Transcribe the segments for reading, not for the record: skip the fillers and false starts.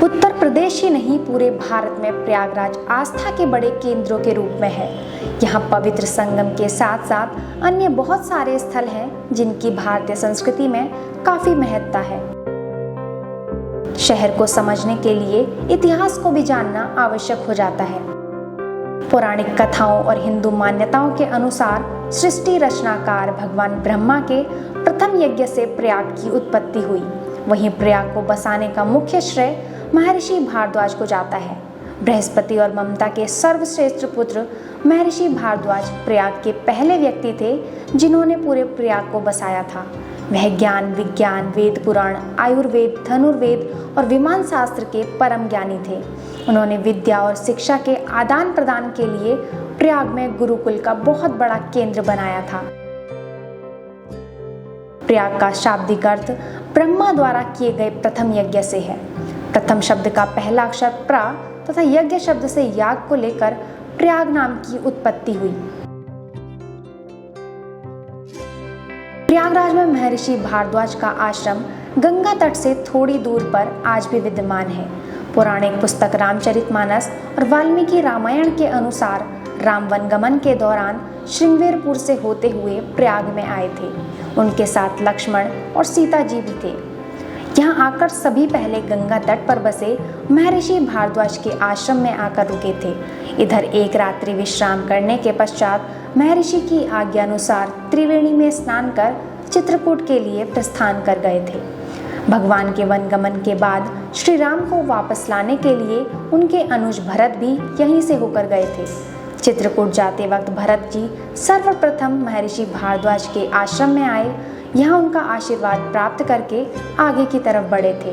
उत्तर प्रदेश ही नहीं पूरे भारत में प्रयागराज आस्था के बड़े केंद्रों के रूप में है। यहाँ पवित्र संगम के साथ साथ अन्य बहुत सारे स्थल हैं जिनकी भारतीय संस्कृति में काफी महत्ता है। शहर को समझने के लिए इतिहास को भी जानना आवश्यक हो जाता है। पौराणिक कथाओं और हिंदू मान्यताओं के अनुसार सृष्टि रचनाकार भगवान ब्रह्मा के प्रथम यज्ञ से प्रयाग की उत्पत्ति हुई। वहीं प्रयाग को बसाने का मुख्य श्रेय महर्षि भारद्वाज को जाता है। बृहस्पति और ममता के सर्वश्रेष्ठ पुत्र महर्षि भारद्वाज प्रयाग के पहले व्यक्ति थे जिन्होंने पूरे प्रयाग को बसाया था। वह ज्ञान, विज्ञान, वेद पुराण, आयुर्वेद, धनुर्वेद और विमान शास्त्र के परम ज्ञानी थे। उन्होंने विद्या और शिक्षा के आदान प्रदान के लिए प्रयाग में गुरुकुल का बहुत बड़ा केंद्र बनाया था। प्रयाग का शाब्दिक अर्थ ब्रह्मा द्वारा किए गए प्रथम यज्ञ से है। प्रथम शब्द का पहला अक्षर प्रा तथा यज्ञ शब्द से याग को लेकर प्रयाग नाम की उत्पत्ति हुई। प्रयागराज में महर्षि भारद्वाज का आश्रम गंगा तट से थोड़ी दूर पर आज भी विद्यमान है। पौराणिक पुस्तक रामचरितमानस और वाल्मीकि रामायण के अनुसार राम वनगमन के दौरान श्रृंगवेरपुर से होते हुए प्रयाग में आए थे। उनके साथ लक्ष्मण और सीता जी भी थे। यहाँ आकर सभी पहले गंगा तट पर बसे महर्षि भारद्वाज के आश्रम में आकर रुके थे। इधर एक रात्रि विश्राम करने के पश्चात महर्षि की आज्ञानुसार त्रिवेणी में स्नान कर चित्रकूट के लिए प्रस्थान कर गए थे। भगवान के वनगमन के बाद श्री राम को वापस लाने के लिए उनके अनुज भरत भी यहीं से होकर गए थे। चित्रकूट जाते वक्त भरत जी सर्वप्रथम महर्षि भारद्वाज के आश्रम में आए। यहाँ उनका आशीर्वाद प्राप्त करके आगे की तरफ बढ़े थे।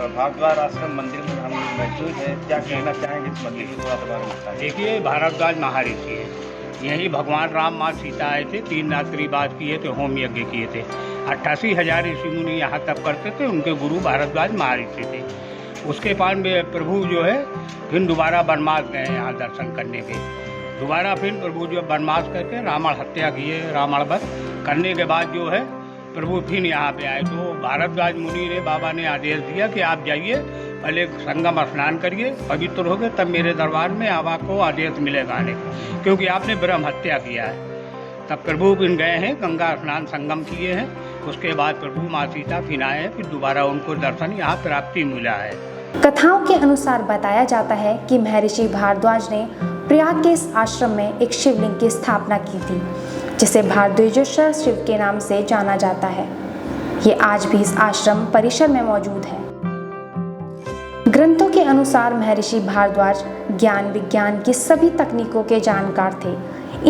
भारद्वाज आश्रम मंदिर में हम मौजूद हैं। क्या कहना चाहेंगे इस मंदिर के थोड़ा सा बारे में बताइए। देखिए, भारद्वाज महर्षि है। यही भगवान राम, माँ सीता आए थे। 3 रात्रि बाद किए थे, होम यज्ञ किए थे। 88,000 ऋषि मुनि यहाँ तप करते थे। उनके गुरु भारद्वाज महर्षि थे। उसके बाद में प्रभु जो है फिर दोबारा वनवास गए यहाँ दर्शन करने के। दोबारा फिर प्रभु जो वनवास करके रावण हत्या किए, रावण वध करने के बाद जो है प्रभु फिर यहाँ पे आए। तो भारद्वाज मुनि ने, बाबा ने आदेश दिया कि आप जाइए, पहले संगम स्नान करिए, पवित्र हो गए, तब मेरे दरबार में आपको आदेश मिलेगा आने का, क्योंकि आपने ब्रह्म हत्या किया है। तब प्रभु फिर गए हैं, गंगा स्नान संगम किए हैं। उसके बाद प्रभु माँ सीता फिर आए हैं। फिर दोबारा उनको दर्शन यहाँ प्राप्ति मिला है। कथाओं के अनुसार बताया जाता है कि महर्षि भारद्वाज ने प्रयाग के इस आश्रम में एक शिवलिंग की स्थापना की थी जिसे भारद्वाजेश्वर शिव के नाम से जाना जाता है। ये आज भी इस आश्रम परिसर में मौजूद है। ग्रंथों के अनुसार महर्षि भारद्वाज ज्ञान विज्ञान की सभी तकनीकों के जानकार थे।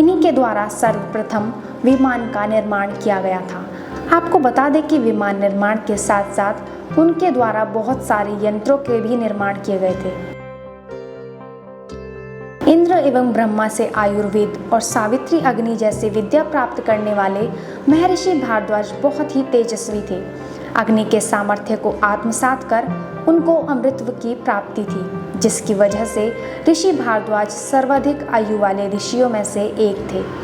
इन्हीं के द्वारा सर्वप्रथम विमान का निर्माण किया गया था। आपको बता दें कि विमान निर्माण के साथ साथ उनके द्वारा बहुत सारे यंत्रों के भी निर्माण किए गए थे। इंद्र एवं ब्रह्मा से आयुर्वेद और सावित्री अग्नि जैसे विद्या प्राप्त करने वाले महर्षि भारद्वाज बहुत ही तेजस्वी थे। अग्नि के सामर्थ्य को आत्मसात कर उनको अमृतत्व की प्राप्ति थी, जिसकी वजह से ऋषि भारद्वाज सर्वाधिक आयु वाले ऋषियों में से एक थे।